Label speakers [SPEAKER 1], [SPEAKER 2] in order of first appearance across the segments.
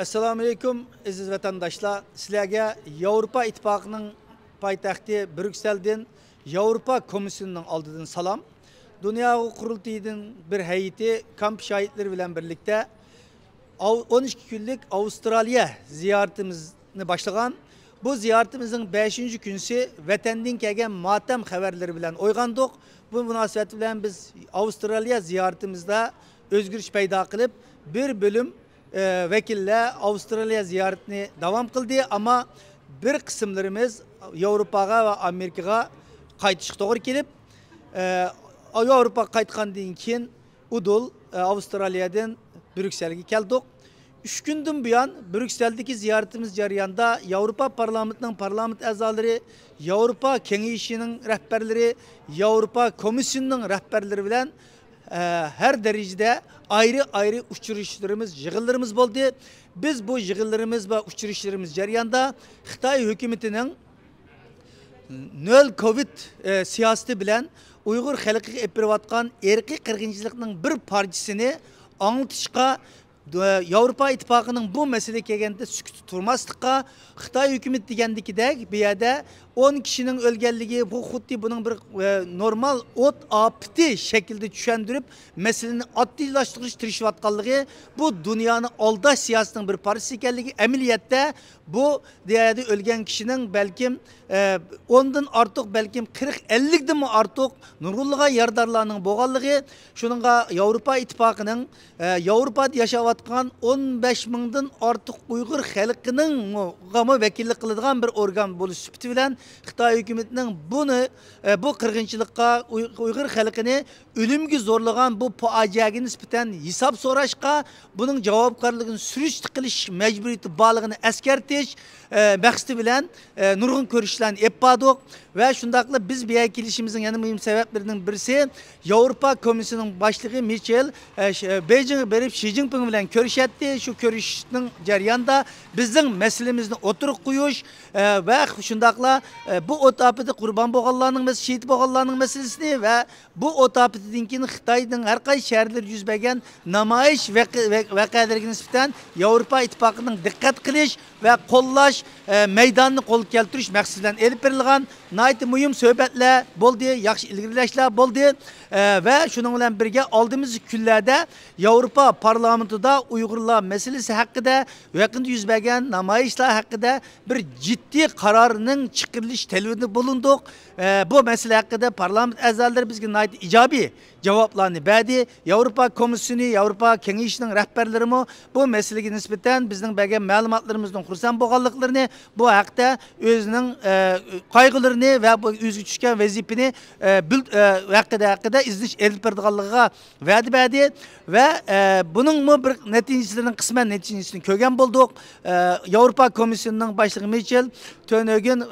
[SPEAKER 1] Assalamu alaikum aziz vatandaşlar. Sizlerge Avrupa İttifakı'nın paytaxtı Brüksel'den Avrupa Komisyonu'nun aldığı salam. Dünya Kurultayı'nın bir heyeti kamp şahitleri bilen birlikte 12 günlük Avustralya ziyaretimizni başlagan. Bu ziyaretimizin 5. günüsü vatandın kelgen matem haberleri bilen oygandık. Bu münasebet bilen biz Avustralya ziyaretimizde özgürlük payda kılıp bir bölüm vekille Avustralya ziyaretini devam kıldı ama bir kısımlarımız Avrupa'ya ve Amerika'ya kaytışık doğru gelip Avrupa kaytkandan keyin udul Avustralya'dan Brüksel'e geldik. 3 gündün buyan Brüksel'deki ziyaretimiz jarayanda Avrupa Parlamento'nun parlament azaları, Avrupa Kengeşi'nin rehberleri, Avrupa Komisyonu'nun rehberleri bilen her derecede ayrı uçuruşlarımız, yığınlarımız oldu. Biz bu yığınlarımız ve uçuruşlarımız jarayanda Xitay hükümetinin nöl Covid siyaseti bilen Uygur halkı yapıvatkan erki kırgınçılıkның bir parçasını anlatışka Avrupa İttifakı'nın bu mesele kelgende sükut turmaslıkka Xitay hükümet degendikidek bir yerde 10 kişinin ölgenliği bu huddi bunun bir normal ot apti şekilde düşendirip meselenin adlilaştırış tirişvatkallığı bu dünyanın aldaş siyasetinin bir parçası ekenligi emniyette bu diyede ölgen kişinin belki ondan artık belki 40-50'den mi artık nurgulluğa yardarlarının boğallığı şununla Avrupa İttifakı'nın Avrupa'da yaşavatkan 15 mindən artık Uygur halkının gamı vekillik kılıdığan bir organ buluş süptü bilen Xitay hükümetinin bunu bu kırgınçılıkka Uygur halkını ölümgü zorlagan bu faciaya nispeten hesap soraşka bunun cevapkarlığını sürüş kılış mecburiyeti bağlığını eskertiş məqsidi bilen nurgun görüşlerini yapmadık ve şundakla biz bir kilişimizin yanı mühim sebeplerinin birisi Avrupa Komisyonu'nun başlığı Michel Beijing'e berip Xi Jinping bilen görüş etti. Şu görüşün jarayanda bizim meselemizni oturup koyuş ve şundakla bu otapıda kurban boğallarının meselesi, şehit boğallarının meselesini ve bu otapıdın ki Xitay'ın her kay şehirler yüzbegen namayış vakalarına nispeten Avrupa İttifakı'nın dikkat kılış ve kollaş meydanını kol keltiriş məqsədilə elip verilgan nayt mühim söhbetler boldu, yaxşı ilgililəşlər boldu ve şunun bilen birge aldığımız günlerde Avrupa Parlamentoda Uygurlar meselesi hakkında yakında yüz bergen namayışlar hakkında bir ciddi kararının çıkarılış telvinde bulunduk. Bu mesele hakkında parlament azaları bizge nayt icabi cevaplarını verdi. Avrupa Komisyonu, Avrupa Kengeşi'nin rehberleri bu meseleye nispeten bizden bergen malumatlarımızdan kursan boğallıklarını bu hakta özünün kaygılarını ve bu özgü düşken vazifini hakkında izniş edip verdiğalığa verdi ve bunun mu bir neticesinin kısmen neticesini kögen bulduk. Avrupa Komisyonu'nun başlığı Michel Tönögün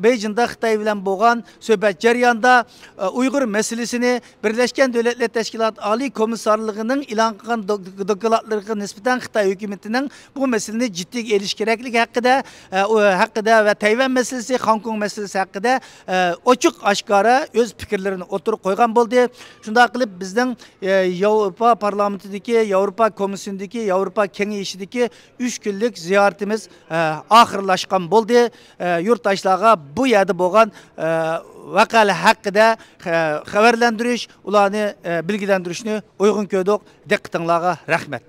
[SPEAKER 1] Beijing'de Xitay bilen boğan söhbet jarayanda Uygur meselesini Birleşken Devletler Teşkilatı Ali Komisarlığı'nın ilan kılan dokulatlarına nispeten Xitay hükümetinin bu meselenin ciddi ilişkireklik hakkında ve Tayvan meselesi, Hong Kong meselesi hakkında açık aşkara öz fikirlerini oturup koygan buldu. Şunda kılıp bizden Avrupa Parlamento'daki, Avrupa Komisyonu'ndaki, Avrupa Kengeşi'deki 3 günlük ziyaretimiz ahırlaşkan buldu. Yurttaşlarga bu yerde boğan vakala hakkında haberlendiriş, ulanı bilgilendirişini uygun gördük. Dikkatinize rahmet.